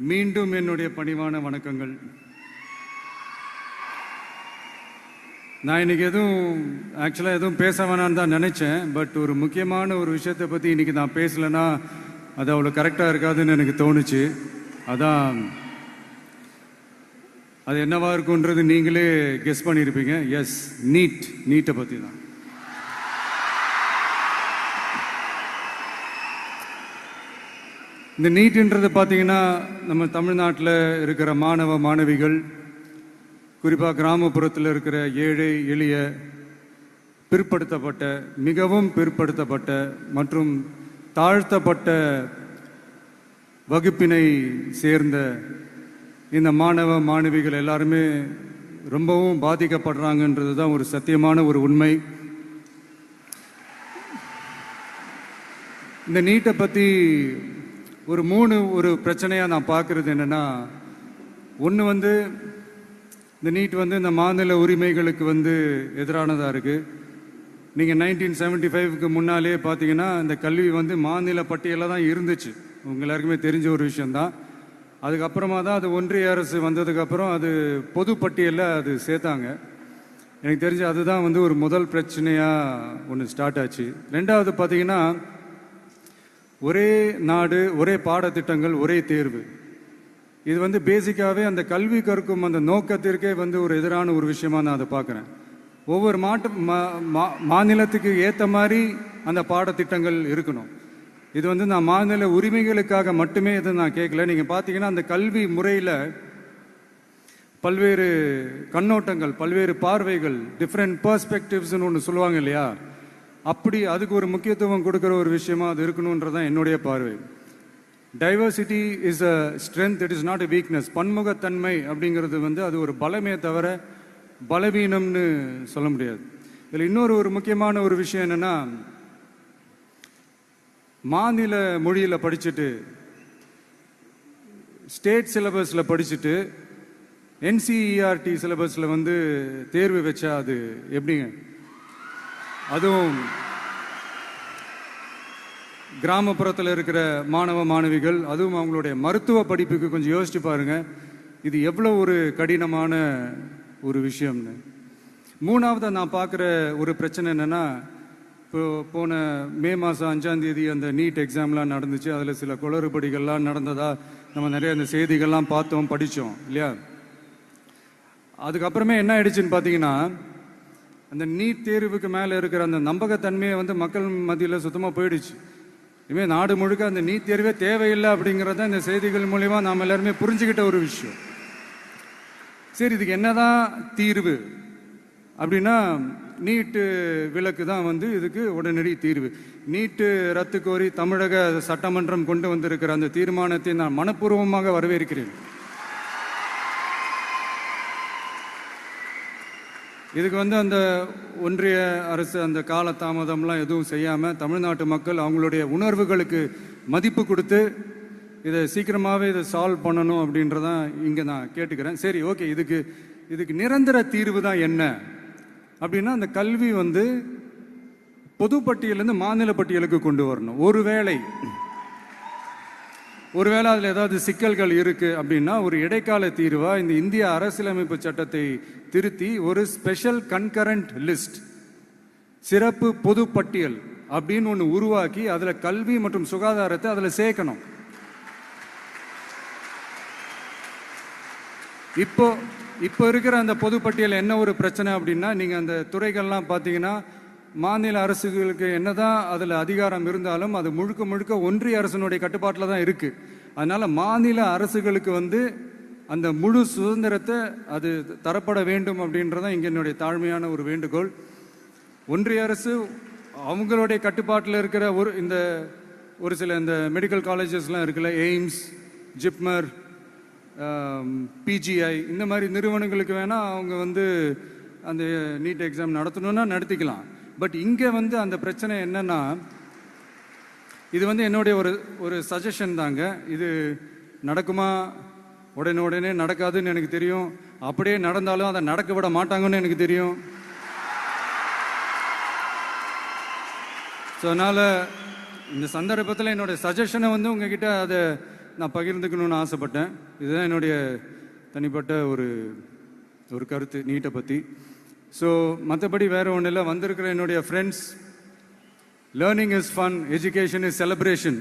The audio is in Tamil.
மீண்டும் என்னுடைய பணிவான வணக்கங்கள். நான் இன்னைக்கு எதுவும் பேச வேணான்னு தான் நினைச்சேன். பட் ஒரு முக்கியமான ஒரு விஷயத்தை பற்றி இன்னைக்கு நான் பேசலைன்னா அது அவ்வளோ கரெக்டாக இருக்காதுன்னு எனக்கு தோணுச்சு. அதான் அது என்னவா இருக்குன்றது நீங்களே கெஸ் பண்ணியிருப்பீங்க. எஸ், நீட்டை பற்றி தான். இந்த நீட்டுன்றது பார்த்தீங்கன்னா நம்ம தமிழ்நாட்டில் இருக்கிற மாணவ மாணவிகள், குறிப்பாக கிராமப்புறத்தில் இருக்கிற ஏழை எளிய பிற்படுத்தப்பட்ட, மிகவும் பிற்படுத்தப்பட்ட மற்றும் தாழ்த்தப்பட்ட வகுப்பினை சேர்ந்த இந்த மாணவ மாணவிகள் எல்லாருமே ரொம்பவும் பாதிக்கப்படுறாங்கன்றது தான் ஒரு சத்தியமான ஒரு உண்மை. இந்த நீட்டை பற்றி ஒரு பிரச்சனையாக நான் பார்க்குறது என்னென்னா, ஒன்று இந்த நீட் இந்த மாநில உரிமைகளுக்கு எதிரானதாக இருக்குது. நீங்கள் 1975க்கு முன்னாலே பார்த்தீங்கன்னா இந்த கல்வி மாநில பட்டியலில் தான் இருந்துச்சு. உங்க எல்லாருக்குமே தெரிஞ்ச ஒரு விஷயந்தான். அதுக்கப்புறமா தான் அது ஒன்றிய அரசு வந்ததுக்கப்புறம் அது பொது பட்டியலில் அது சேர்த்தாங்க. எனக்கு தெரிஞ்சு அதுதான் ஒரு முதல் பிரச்சனையாக ஒன்று ஸ்டார்ட் ஆச்சு. ரெண்டாவது பார்த்தீங்கன்னா, ஒரே நாடு, ஒரே பாடத்திட்டங்கள், ஒரே தேர்வு. இது பேசிக்காகவே அந்த கல்வி கற்கும் அந்த நோக்கத்திற்கே ஒரு எதிரான ஒரு விஷயமா நான் அதை பார்க்குறேன். ஒவ்வொரு மாநிலத்துக்கு ஏற்ற மாதிரி அந்த பாடத்திட்டங்கள் இருக்கணும். இது நான் மாநில உரிமைகளுக்காக மட்டுமே இதை நான் கேட்கல. நீங்கள் பார்த்தீங்கன்னா அந்த கல்வி முறையில் பல்வேறு கண்ணோட்டங்கள், பல்வேறு பார்வைகள், டிஃப்ரெண்ட் பெர்ஸ்பெக்டிவ்ஸ்னு ஒன்று சொல்லுவாங்க இல்லையா, அப்படி அதுக்கு ஒரு முக்கியத்துவம் கொடுக்குற ஒரு விஷயமா அது இருக்கணுன்றதான் என்னுடைய பார்வை. Diversity is a strength, it is not a weakness. பன்முகத்தன்மை அப்படிங்கிறது அது ஒரு பலமே தவிர பலவீனம்னு சொல்ல முடியாது. இதில் இன்னொரு முக்கியமான ஒரு விஷயம் என்னன்னா, மாநில மொழியில் படிச்சுட்டு, ஸ்டேட் சிலபஸில் படிச்சுட்டு, என்சிஇஆர்டி சிலபஸில் தேர்வு வச்சா அது எப்படிங்க? அதுவும் கிராமப்புறத்தில் இருக்கிற மாணவ மாணவிகள், அதுவும் அவங்களுடைய மருத்துவ படிப்புக்கு கொஞ்சம் யோசிச்சு பாருங்க, இது எவ்வளோ ஒரு கடினமான ஒரு விஷயம்னு. மூணாவது நான் பார்க்குற ஒரு பிரச்சனை என்னன்னா, இப்போ போன மே மாதம் 5ஆம் தேதி அந்த நீட் எக்ஸாம்லாம் நடந்துச்சு. அதில் சில குளறுபடிகள்லாம் நடந்ததா நம்ம நிறைய அந்த செய்திகள்லாம் பார்த்தோம், படித்தோம் இல்லையா. அதுக்கப்புறமே என்ன ஆயிடுச்சுன்னு பார்த்தீங்கன்னா, அந்த நீட் தேர்வுக்கு மேலே இருக்கிற அந்த நம்பகத்தன்மையை மக்கள் மத்தியில் சுத்தமாக போயிடுச்சு. இனிமேல் நாடு முழுக்க அந்த நீட் தேர்வே தேவையில்லை அப்படிங்கிறத இந்த செய்திகள் மூலிமா நாம் எல்லாருமே புரிஞ்சுக்கிட்ட ஒரு விஷயம். சரி, இதுக்கு என்னதான் தீர்வு அப்படின்னா, நீட்டு விலக்கு தான் இதுக்கு உடனடி தீர்வு. நீட்டு ரத்து கோரி தமிழக சட்டமன்றம் கொண்டு வந்திருக்கிற அந்த தீர்மானத்தை நான் மனப்பூர்வமாக வரவேற்கிறேன். இதுக்கு அந்த ஒன்றிய அரசு அந்த கால தாமதம்லாம் எதுவும் செய்யாமல் தமிழ்நாட்டு மக்கள் அவங்களுடைய உணர்வுகளுக்கு மதிப்பு கொடுத்து இதை சீக்கிரமாகவே இதை சால்வ் பண்ணணும் அப்படின்றதான் இங்கே நான் கேட்டுக்கிறேன். சரி, ஓகே, இதுக்கு நிரந்தர தீர்வு தான் என்ன அப்படின்னா, அந்த கல்வி பொது பட்டியலேருந்து மாநில பட்டியலுக்கு கொண்டு வரணும். ஒருவேளை அதில் ஏதாவது சிக்கல்கள் இருக்கு அப்படின்னா ஒரு இடைக்கால தீர்வா இந்த இந்திய அரசியலமைப்பு சட்டத்தை திருத்தி ஒரு ஸ்பெஷல் கன்கரண்ட் லிஸ்ட், சிறப்பு பொது பட்டியல் அப்படின்னு ஒன்று உருவாக்கி அதில் கல்வி மற்றும் சுகாதாரத்தை அதில் சேர்க்கணும். இப்போ இருக்கிற அந்த பொது பட்டியல் என்ன ஒரு பிரச்சனை அப்படின்னா, நீங்கள் அந்த துறைகள்லாம் பார்த்தீங்கன்னா மாநில அரசுகளுக்கு என்னதான் அதில் அதிகாரம் இருந்தாலும் அது முழுக்க ஒன்றிய அரசினுடைய கட்டுப்பாட்டில் தான் இருக்குது. அதனால் மாநில அரசுகளுக்கு அந்த முழு சுதந்திரத்தை அது தரப்பட வேண்டும் அப்படின்றதான் இங்கே என்னுடைய தாழ்மையான ஒரு வேண்டுகோள். ஒன்றிய அரசு அவங்களுடைய கட்டுப்பாட்டில் இருக்கிற ஒரு சில இந்த மெடிக்கல் காலேஜஸ்லாம் இருக்குல்ல, எய்ம்ஸ், ஜிப்மர், பிஜிஐ, இந்த மாதிரி நிறுவனங்களுக்கு வேணால் அவங்க அந்த நீட் எக்ஸாம் நடத்தணும்னா நடத்திக்கலாம். பட் இங்கே அந்த பிரச்சனை என்னன்னா, இது என்னுடைய ஒரு சஜஷன் தாங்க. இது நடக்குமா? உடனே நடக்காதுன்னு எனக்கு தெரியும். அப்படியே நடந்தாலும் அதை நடக்க விட மாட்டாங்கன்னு எனக்கு தெரியும். ஸோ அதனால் இந்த சந்தர்ப்பத்தில் என்னுடைய சஜஷனை வந்து உங்ககிட்ட அதை நான் பகிர்ந்துக்கணும்னு ஆசைப்பட்டேன். இதுதான் என்னுடைய தனிப்பட்ட ஒரு கருத்து நீட்டை பற்றி. ஸோ மற்றபடி வேறு ஒன்றும் இல்லை. வந்திருக்கிற என்னுடைய friends, learning is fun, education is celebration.